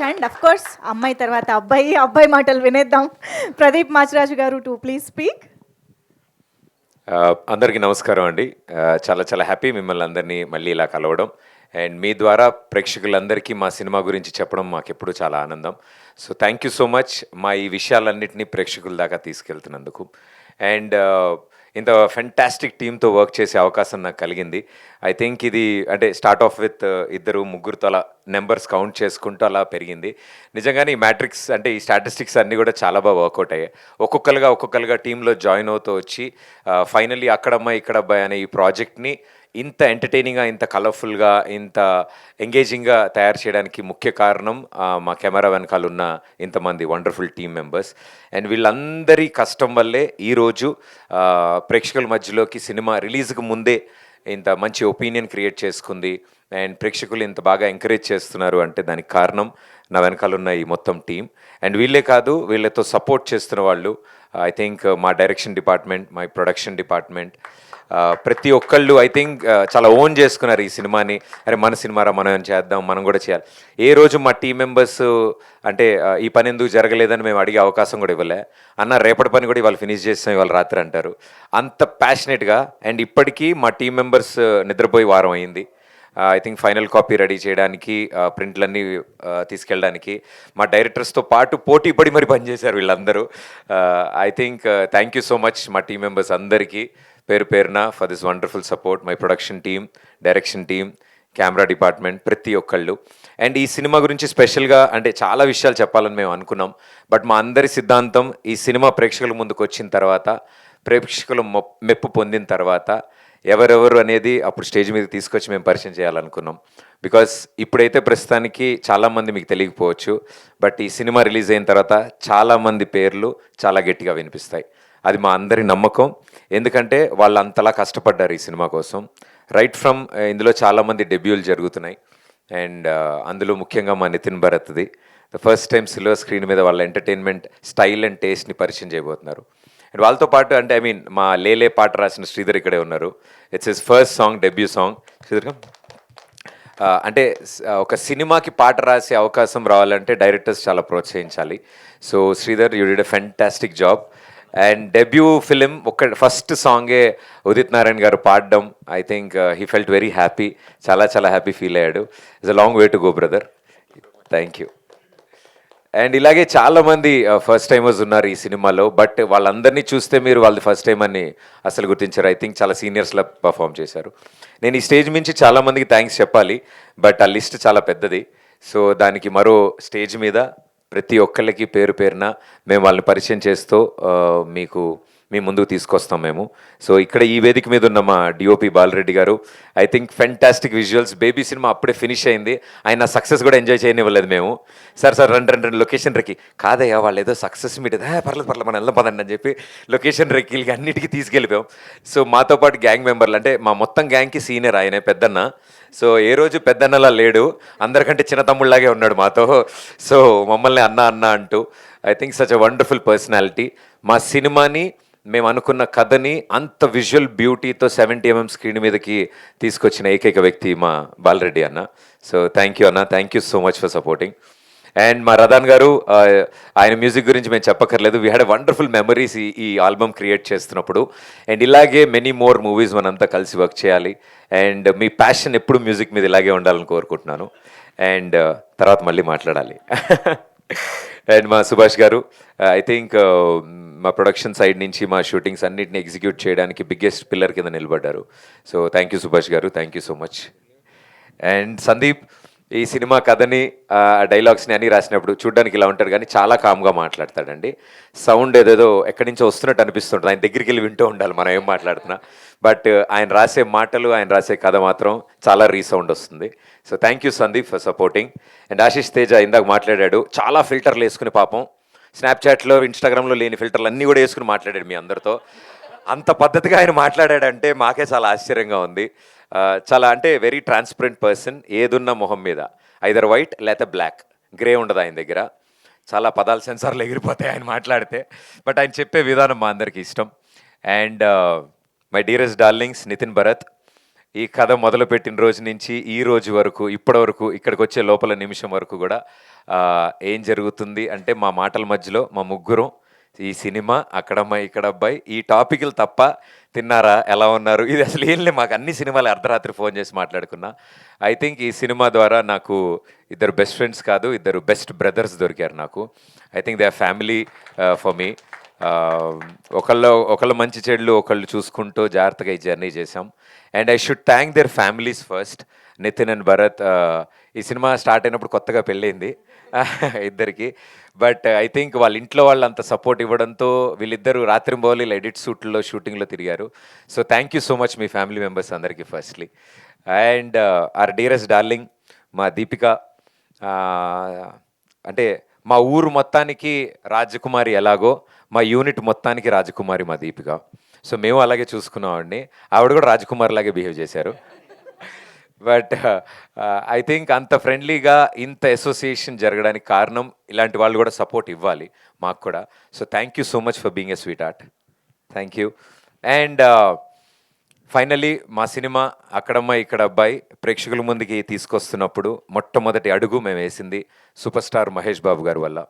Much. And of course అమ్మాయి తర్వాత అబ్బాయి, అబ్బాయి మాటలు వినేద్దాం. ప్రదీప్ మాచిరాజు గారు టు ప్లీజ్ స్పీక్. అందరికీ నమస్కారం అండి. చాలా చాలా హ్యాపీ మిమ్మల్ని అందరినీ మళ్ళీ ఇలా కలవడం అండ్ మీ ద్వారా ప్రేక్షకులందరికీ మా సినిమా గురించి చెప్పడం మాకెప్పుడు చాలా ఆనందం. So thank you so much మా ఈ విషయాలన్నింటినీ ప్రేక్షకుల దాకా తీసుకెళ్తున్నందుకు. అండ్ ఇంత ఫెంటాస్టిక్ టీంతో వర్క్ చేసే అవకాశం నాకు కలిగింది. ఐ థింక్ ఇది అంటే స్టార్ట్ ఆఫ్ విత్ ఇద్దరు ముగ్గురుతో అలా నెంబర్స్ కౌంట్ చేసుకుంటూ అలా పెరిగింది. నిజంగానే ఈ మ్యాట్రిక్స్ అంటే ఈ స్టాటిస్టిక్స్ అన్నీ కూడా చాలా బాగా వర్కౌట్ అయ్యాయి. ఒక్కొక్కరుగా టీంలో జాయిన్ అవుతూ వచ్చి ఫైనల్లీ అక్కడమ్మాయి ఇక్కడ అబ్బాయి అనే ఈ ప్రాజెక్ట్ని ఇంత ఎంటర్టైనింగ్గా, ఇంత కలర్ఫుల్గా, ఇంత ఎంగేజింగ్గా తయారు చేయడానికి ముఖ్య కారణం మా కెమెరా వెనకాల ఉన్న ఇంతమంది వండర్ఫుల్ టీమ్ మెంబర్స్. అండ్ వీళ్ళందరి కష్టం వల్లే ఈరోజు ప్రేక్షకుల మధ్యలోకి సినిమా రిలీజ్కి ముందే ఇంత మంచి ఒపీనియన్ క్రియేట్ చేసుకుంది అండ్ ప్రేక్షకులు ఇంత బాగా ఎంకరేజ్ చేస్తున్నారు అంటే దానికి కారణం నా వెనకాల ఉన్న ఈ మొత్తం టీం. అండ్ వీళ్ళే కాదు, వీళ్ళతో సపోర్ట్ చేస్తున్న వాళ్ళు ఐ థింక్ మా direction department, my production department, ప్రతి ఒక్కళ్ళు ఐ థింక్ చాలా ఓన్ చేసుకున్నారు ఈ సినిమాని. అరే మన సినిమారా, మనం చేద్దాం, మనం కూడా చేయాలి. ఏ రోజు మా టీం మెంబర్స్ అంటే ఈ పని ఎందుకు జరగలేదని మేము అడిగే అవకాశం కూడా ఇవ్వలే. అన్న రేపటి పని కూడా ఇవాళ ఫినిష్ చేస్తాం ఇవాళ రాత్రి అంటారు. అంత ప్యాషనెట్గా. అండ్ ఇప్పటికీ మా టీం మెంబర్స్ నిద్రపోయి వారం అయింది. I think final copy ready చేయడానికి, ప్రింట్లన్నీ తీసుకెళ్ళడానికి మా డైరెక్టర్స్తో పాటు పోటీ పడి మరి పనిచేశారు వీళ్ళందరూ. I think thank you so much మా టీం మెంబర్స్ అందరికీ పేరు పేరున for this wonderful support. My production team, direction team, camera department, ప్రతి ఒక్కళ్ళు. అండ్ ఈ సినిమా గురించి స్పెషల్గా అంటే చాలా విషయాలు చెప్పాలని మేము అనుకున్నాం. బట్ మా అందరి సిద్ధాంతం ఈ సినిమా ప్రేక్షకుల ముందుకు వచ్చిన తర్వాత, ప్రేక్షకులు మెప్పు పొందిన తర్వాత ఎవరెవరు అనేది అప్పుడు స్టేజ్ మీద తీసుకొచ్చి మేము పరిచయం చేయాలనుకున్నాం. బికాస్ ఇప్పుడైతే ప్రస్తుతానికి చాలామంది మీకు తెలియకపోవచ్చు, బట్ ఈ సినిమా రిలీజ్ అయిన తర్వాత చాలామంది పేర్లు చాలా గట్టిగా వినిపిస్తాయి. అది మా అందరి నమ్మకం. ఎందుకంటే వాళ్ళు అంతలా కష్టపడ్డారు ఈ సినిమా కోసం. రైట్ ఫ్రమ్ ఇందులో చాలామంది డెబ్యూలు జరుగుతున్నాయి. అండ్ అందులో ముఖ్యంగా మా నితిన్ భరత్ది the first time silver screen మీద వాళ్ళ ఎంటర్టైన్మెంట్ స్టైల్ అండ్ టేస్ట్ని పరిచయం చేయబోతున్నారు. అండ్ వాళ్ళతో పాటు అంటే ఐ మీన్ మా లేలే పాట రాసిన శ్రీధర్ ఇక్కడే ఉన్నారు. It's his first song, debut song. Sridhar అంటే ఒక సినిమాకి పాట రాసే అవకాశం రావాలంటే డైరెక్టర్స్ చాలా ప్రోత్సహించాలి. So Sridhar, you did a fantastic job. And debut film first సాంగే ఉదిత్ నారాయణ్ గారు పాడడం, I think he felt very happy. చాలా చాలా హ్యాపీ ఫీల్ అయ్యాడు. It's a long way to go brother. Thank you. And ఇలాగే చాలామంది ఫస్ట్ టైమర్స్ ఉన్నారు ఈ సినిమాలో. బట్ వాళ్ళందరినీ చూస్తే మీరు వాళ్ళది ఫస్ట్ టైం అని అసలు గుర్తించారు. ఐ థింక్ చాలా సీనియర్స్లా పర్ఫామ్ చేశారు. నేను ఈ స్టేజ్ మించి చాలామందికి థ్యాంక్స్ చెప్పాలి, బట్ ఆ లిస్ట్ చాలా పెద్దది. సో దానికి మరో స్టేజ్ మీద ప్రతి ఒక్కళ్ళకి పేరు పేరున మేము వాళ్ళని పరిచయం చేస్తూ మీ ముందుకు తీసుకొస్తాం మేము. సో ఇక్కడ ఈ వేదిక మీద ఉన్న మా డిఓపి బాలరెడ్డి గారు, I think fantastic visuals. Baby cinema అప్పుడే ఫినిష్ అయింది, ఆయన సక్సెస్ కూడా ఎంజాయ్ చేయనివ్వలేదు మేము. సార్ రెండు లొకేషన్ రెక్కి కాదయ్యా, వాళ్ళు ఏదో సక్సెస్ మీట్ పర్లేదు మనం వెళ్దాం పదండి అని చెప్పి లొకేషన్ రెక్కిలకి అన్నిటికీ తీసుకెళ్ళిపోయాం. సో మాతో పాటు గ్యాంగ్ మెంబర్లు అంటే మా మొత్తం గ్యాంగ్కి సీనియర్ ఆయనే పెద్దన్న. సో ఏ రోజు పెద్దన్నలా లేడు, అందరికంటే చిన్న తమ్ముళ్ళలాగే ఉన్నాడు మాతో. సో మమ్మల్ని అన్న అన్న అంటూ I think such a wonderful personality. మా సినిమాని మేము అనుకున్న కథని అంత విజువల్ బ్యూటీతో 70mm స్క్రీన్ మీదకి తీసుకొచ్చిన ఏకైక వ్యక్తి మా బాలరెడ్డి అన్న. సో థ్యాంక్ యూ అన్న, thank you so much for supporting. And మా రదాన్ గారు, ఆయన మ్యూజిక్ గురించి మేము చెప్పక్కర్లేదు. We had a wonderful memories ఈ ఆల్బమ్ క్రియేట్ చేస్తున్నప్పుడు. అండ్ ఇలాగే మెనీ మోర్ మూవీస్ మనంతా కలిసి వర్క్ చేయాలి. అండ్ మీ ప్యాషన్ ఎప్పుడు మ్యూజిక్ మీద ఇలాగే ఉండాలని కోరుకుంటున్నాను. అండ్ తర్వాత మళ్ళీ మాట్లాడాలి. అండ్ మా సుభాష్ గారు, ఐ థింక్ మా ప్రొడక్షన్ సైడ్ నుంచి మా షూటింగ్స్ అన్నిటిని ఎగ్జిక్యూట్ చేయడానికి బిగ్గెస్ట్ పిల్లర్ కింద నిలబడ్డారు. సో థ్యాంక్ యూ సుభాష్ గారు, thank you so much. And Sandeep, ఈ సినిమా కథని డైలాగ్స్ని అన్నీ రాసినప్పుడు చూడడానికి ఇలా ఉంటాడు కానీ చాలా కామ్గా మాట్లాడతాడండి. సౌండ్ ఏదేదో ఎక్కడి నుంచో వస్తున్నట్టు అనిపిస్తుంటుంది, ఆయన దగ్గరికి వెళ్ళి వింటూ ఉండాలి మనం ఏం మాట్లాడుతున్నా. బట్ ఆయన రాసే మాటలు, ఆయన రాసే కథ మాత్రం చాలా రీసౌండ్ వస్తుంది. So thank you Sandeep for supporting. And Ashish Teja ఇందాక మాట్లాడాడు, చాలా ఫిల్టర్లు వేసుకుని పాపం స్నాప్చాట్లో, ఇన్స్టాగ్రామ్లో లేని ఫిల్టర్లు అన్నీ కూడా వేసుకుని మాట్లాడాడు మీ అందరితో. అంత పద్ధతిగా ఆయన మాట్లాడాడంటే మాకే చాలా ఆశ్చర్యంగా ఉంది. చాలా అంటే వెరీ ట్రాన్స్పరెంట్ పర్సన్. ఏదున్న మొహం మీద ఐదర్ వైట్ లేకపోతే బ్లాక్, గ్రే ఉండదు ఆయన దగ్గర. చాలా పదాలు సెన్సార్లు ఎగిరిపోతాయి ఆయన మాట్లాడితే. బట్ ఆయన చెప్పే విధానం మా అందరికీ ఇష్టం. And my dearest darlings Nithin Bharath, ఈ కథ మొదలుపెట్టిన రోజు నుంచి ఈ రోజు వరకు ఇప్పటి వరకు ఇక్కడికి వచ్చే లోపల నిమిషం వరకు కూడా ఏం జరుగుతుంది అంటే మా మాటల మధ్యలో మా ముగ్గురం ఈ సినిమా అక్కడమ్మాయి ఇక్కడ అబ్బాయి ఈ టాపిక్లు తప్ప తిన్నారా ఎలా ఉన్నారు ఇది అసలు ఏం లేదు మాకు అన్ని సినిమాలు అర్ధరాత్రి ఫోన్ చేసి మాట్లాడుకున్నా ఐ థింక్ ఈ సినిమా ద్వారా నాకు ఇద్దరు బెస్ట్ ఫ్రెండ్స్ కాదు ఇద్దరు బెస్ట్ బ్రదర్స్ దొరికారు నాకు I think they are family for me ఒకళ్ళ మంచి చెడులు ఒకళ్ళు చూసుకుంటూ జాగ్రత్తగా ఈ జర్నీ చేసాం and I should thank their families first Nithin and Bharath ఈ సినిమా స్టార్ట్ అయినప్పుడు కొత్తగా పెళ్ళైంది ఇద్దరికి బట్ ఐ థింక్ వాళ్ళ ఇంట్లో వాళ్ళు అంత సపోర్ట్ ఇవ్వడంతో వీళ్ళిద్దరూ రాత్రింబౌలి ఎడిట్ షూట్లో షూటింగ్లో తిరిగారు so thank you so much మీ ఫ్యామిలీ మెంబర్స్ అందరికీ firstly and our dearest darling మా దీపిక అంటే మా ఊరు మొత్తానికి రాజకుమారి ఎలాగో మా యూనిట్ మొత్తానికి రాజకుమారి మా దీపిక సో మేము అలాగే చూసుకున్నామండి ఆవిడ కూడా రాజకుమారి లాగే బిహేవ్ చేశారు బట్ ఐ థింక్ అంత ఫ్రెండ్లీగా ఇంత అసోసియేషన్ జరగడానికి కారణం ఇలాంటి వాళ్ళు కూడా సపోర్ట్ ఇవ్వాలి మాకు కూడా so thank you so much for being a sweet art thank you and finally మా సినిమా అక్కడమ్మ ఇక్కడ అబ్బాయి ప్రేక్షకుల ముందుకి తీసుకొస్తున్నప్పుడు మొట్టమొదటి అడుగు మేము వేసింది సూపర్ స్టార్ మహేష్ బాబు గారి వల్ల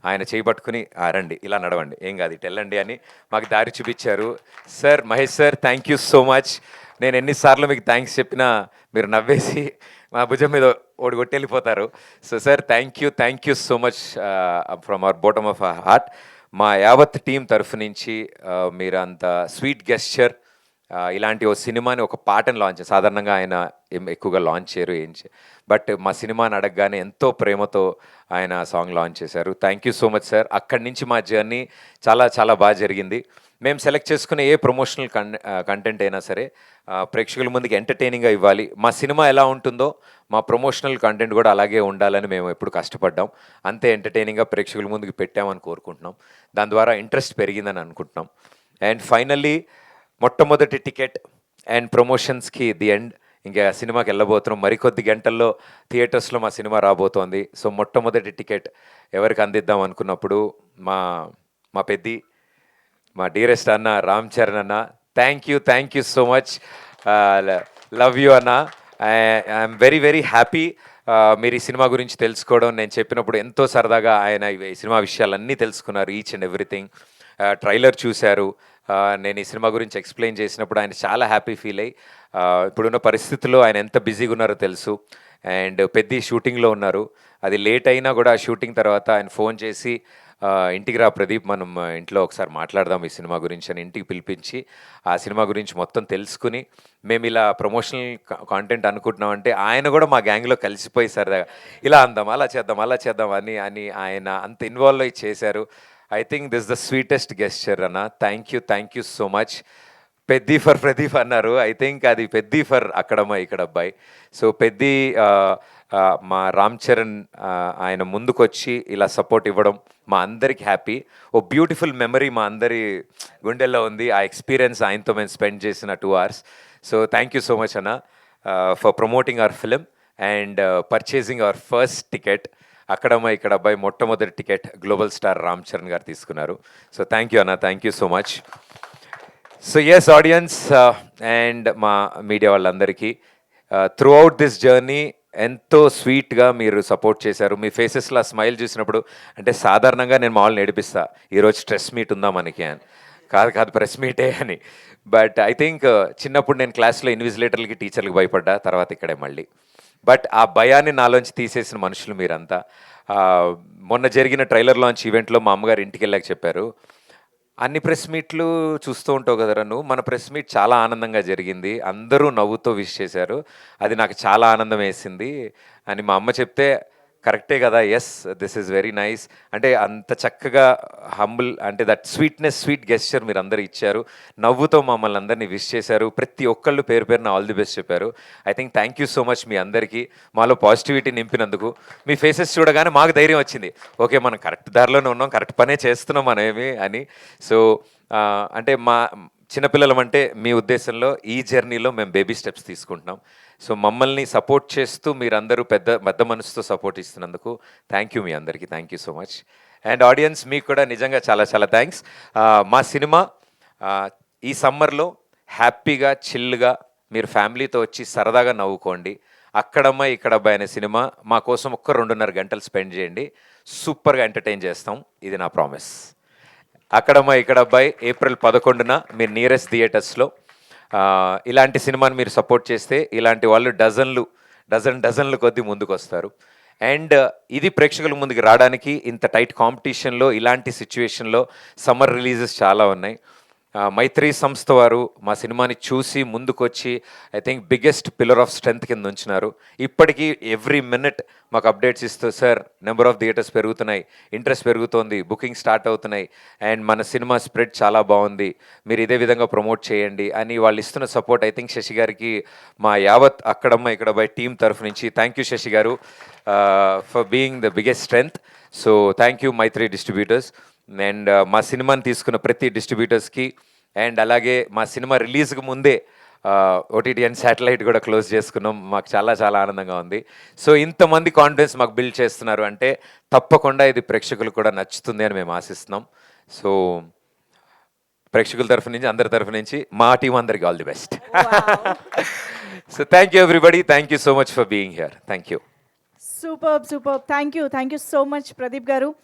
ఆయన చేయబట్టుకుని రండి ఇలా నడవండి ఏం కాదు ఇటు వెళ్ళండి అని మాకు దారి చూపించారు sir Mahesh sir thank you so much నేను ఎన్నిసార్లు మీకు థ్యాంక్స్ చెప్పినా మీరు నవ్వేసి మా భుజం మీద ఓడి వెళ్ళిపోతారు so sir thank you so much from our bottom of our heart మా యావత్ టీం తరఫు నుంచి మీరు అంత స్వీట్ గెస్చర్ ఇలాంటి ఓ సినిమాని ఒక పాటను లాంచ్ సాధారణంగా ఆయన ఎక్కువగా లాంచ్ చేయరు బట్ మా సినిమాని అడగగానే ఎంతో ప్రేమతో ఆయన సాంగ్ లాంచ్ చేశారు thank you so much sir అక్కడి నుంచి మా జర్నీ చాలా చాలా బాగా జరిగింది మేము సెలెక్ట్ చేసుకునే ఏ ప్రమోషనల్ కంటెంట్ అయినా సరే ప్రేక్షకుల ముందుకి ఎంటర్టైనింగ్గా ఇవ్వాలి మా సినిమా ఎలా ఉంటుందో మా ప్రమోషనల్ కంటెంట్ కూడా అలాగే ఉండాలని మేము ఎప్పుడు కష్టపడ్డాం అంతే ఎంటర్టైనింగ్గా ప్రేక్షకుల ముందుకు పెట్టామని కోరుకుంటున్నాం దాని ద్వారా ఇంట్రెస్ట్ పెరిగిందని అనుకుంటున్నాం అండ్ ఫైనల్లీ మొట్టమొదటి టికెట్ అండ్ ప్రమోషన్స్కి ది ఎండ్ ఇంకా సినిమాకి వెళ్ళబోతున్నాం మరికొద్ది గంటల్లో థియేటర్స్లో మా సినిమా రాబోతోంది సో మొట్టమొదటి టికెట్ ఎవరికి అందిద్దాం అనుకున్నప్పుడు మా పెద్ది మా డియరెస్ట్ అన్న రామ్ చరణ్ అన్న thank you so much love you అన్న ఐఎమ్ వెరీ హ్యాపీ మీరు ఈ సినిమా గురించి తెలుసుకోవడం నేను చెప్పినప్పుడు ఎంతో సరదాగా ఆయన ఈ సినిమా విషయాలన్నీ తెలుసుకున్నారు ఈచ్ అండ్ ఎవ్రీథింగ్ ట్రైలర్ చూశారు నేను ఈ సినిమా గురించి ఎక్స్ప్లెయిన్ చేసినప్పుడు ఆయన చాలా హ్యాపీ ఫీల్ అయ్యి ఇప్పుడున్న పరిస్థితుల్లో ఆయన ఎంత బిజీగా ఉన్నారో తెలుసు అండ్ పెద్ద షూటింగ్లో ఉన్నారు అది లేట్ అయినా కూడా షూటింగ్ తర్వాత ఆయన ఫోన్ చేసి ఇంటికి రా ప్రదీప్ మనం ఇంట్లో ఒకసారి మాట్లాడదాం ఈ సినిమా గురించి అని ఇంటికి పిలిపించి ఆ సినిమా గురించి మొత్తం తెలుసుకుని మేము ఇలా ప్రమోషనల్ కాంటెంట్ అనుకుంటున్నామంటే ఆయన కూడా మా గ్యాంగ్లో కలిసిపోయి సరదాగా ఇలా అందాం అలా చేద్దాం అని ఆయన అంత ఇన్వాల్వ్ అయ్యి చేశారు I think this the sweetest gesture అన్న thank you so much Peddi for Pradeep అన్నారు ఐ థింక్ అది పెద్ది ఫర్ అక్కడమ్మ ఇక్కడ అబ్బాయి సో పెద్ది మా రామ్ చరణ్ ఆయన ముందుకొచ్చి ఇలా సపోర్ట్ ఇవ్వడం మా అందరికి హ్యాపీ ఓ బ్యూటిఫుల్ మెమరీ మా అందరి గుండెల్లో ఉంది ఆ ఎక్స్పీరియన్స్ ఆయనతో మేము స్పెండ్ చేసిన 2 hours so thank you so much అన్న for promoting our film and purchasing our first ticket అక్కడమ్మ ఇక్కడ అబ్బాయి మొట్టమొదటి ticket global star Ram Charan garu తీసుకున్నారు సో థ్యాంక్ యూ అన్న thank you so much so yes audience and మా మీడియా వాళ్ళందరికీ త్రూ అవుట్ దిస్ జర్నీ ఎంతో స్వీట్గా మీరు సపోర్ట్ చేశారు మీ ఫేసెస్లో స్మైల్ చూసినప్పుడు అంటే సాధారణంగా నేను మామూలు నేర్పిస్తా ఈరోజు స్ట్రెస్ మీట్ ఉందా మనకి అని కాదు ప్రెస్ మీటే అని బట్ ఐ థింక్ చిన్నప్పుడు నేను క్లాస్లో ఇన్విజిలేటర్లకి టీచర్లకి భయపడ్డా తర్వాత ఇక్కడే మళ్ళీ బట్ ఆ భయాన్ని నాలోంచి తీసేసిన మనుషులు మీరంతా మొన్న జరిగిన ట్రైలర్ లాంచ్ ఈవెంట్లో మా అమ్మగారు ఇంటికి వెళ్ళాక చెప్పారు అన్ని ప్రెస్ మీట్లు చూస్తూ ఉంటావు కదరా నువ్వు మన ప్రెస్ మీట్ చాలా ఆనందంగా జరిగింది అందరూ నవ్వుతో విష్ చేశారు అది నాకు చాలా ఆనందం వేసింది అని మా అమ్మ చెప్తే కరెక్టే కదా yes this is very nice అంటే అంత చక్కగా హంబుల్ అంటే దట్ స్వీట్ గెస్చర్ మీరు అందరూ ఇచ్చారు నవ్వుతో మమ్మల్ని అందరినీ విష్ చేశారు ప్రతి ఒక్కళ్ళు పేరున ఆల్ ది బెస్ట్ చెప్పారు I think thank you so much మీ అందరికీ మాలో పాజిటివిటీ నింపినందుకు మీ ఫేసెస్ చూడగానే మాకు ధైర్యం వచ్చింది ఓకే మనం కరెక్ట్ దారిలోనే ఉన్నాం కరెక్ట్ పనే చేస్తున్నాం మనమేమి అని సో అంటే మా చిన్నపిల్లలం అంటే మీ ఉద్దేశంలో ఈ జర్నీలో మేము బేబీ స్టెప్స్ తీసుకుంటున్నాం సో మమ్మల్ని సపోర్ట్ చేస్తూ మీరందరూ పెద్ద మనసుతో సపోర్ట్ ఇస్తున్నందుకు థ్యాంక్ యూ మీ అందరికీ thank you so much and audience మీకు కూడా నిజంగా చాలా థ్యాంక్స్ మా సినిమా ఈ సమ్మర్లో హ్యాపీగా చిల్గా మీరు ఫ్యామిలీతో వచ్చి సరదాగా నవ్వుకోండి. అక్కడమ్మ ఇక్కడ అబ్బాయి అనే సినిమా మా కోసం ఒక్క 2.5 గంటలు స్పెండ్ చేయండి. సూపర్గా ఎంటర్టైన్ చేస్తాం. ఇది నా ప్రామిస్. అక్కడమ్మ ఇక్కడ అబ్బాయి ఏప్రిల్ 11న మీరు నియరెస్ట్ థియేటర్స్లో. ఇలాంటి సినిమాని మీరు సపోర్ట్ చేస్తే ఇలాంటి వాళ్ళు డజన్లు కొద్దీ ముందుకు వస్తారు. అండ్ ఇది ప్రేక్షకుల ముందుకు రావడానికి ఇంత టైట్ కాంపిటీషన్లో ఇలాంటి సిచ్యువేషన్లో సమ్మర్ రిలీజెస్ చాలా ఉన్నాయి. మైత్రి సంస్థ వారు మా సినిమాని చూసి ముందుకొచ్చి I think biggest pillar of strength కింద ఉంచినారు. ఇప్పటికీ ఎవ్రీ మినిట్ మాకు అప్డేట్స్ ఇస్తూ, సార్ నెంబర్ ఆఫ్ థియేటర్స్ పెరుగుతున్నాయి, ఇంట్రెస్ట్ పెరుగుతోంది, బుకింగ్ స్టార్ట్ అవుతున్నాయి, అండ్ మన సినిమా స్ప్రెడ్ చాలా బాగుంది, మీరు ఇదే విధంగా ప్రమోట్ చేయండి అని వాళ్ళు ఇస్తున్న సపోర్ట్ ఐ థింక్ శశి గారికి మా యావత్ అక్కడమ్మ ఇక్కడ బై టీం తరఫు నుంచి thank you Sashi garu for being the biggest strength. So thank you Mythri distributors. And మా సినిమాని తీసుకున్న ప్రతి డిస్ట్రిబ్యూటర్స్కి, అండ్ అలాగే మా సినిమా రిలీజ్కి ముందే ఓటీటీ అండ్ శాటిలైట్ కూడా క్లోజ్ చేసుకున్నాం. మాకు చాలా చాలా ఆనందంగా ఉంది. సో ఇంతమంది కాన్ఫిడెన్స్ మాకు బిల్డ్ చేస్తున్నారు అంటే తప్పకుండా ఇది ప్రేక్షకులకు కూడా నచ్చుతుంది అని మేము ఆశిస్తున్నాం. సో ప్రేక్షకుల తరఫు నుంచి, అందరి తరఫు నుంచి మా టీం అందరికి all the best. So thank you everybody. Thank you so much for being here. Thank you. Super. Thank you so much Pradeep గారు.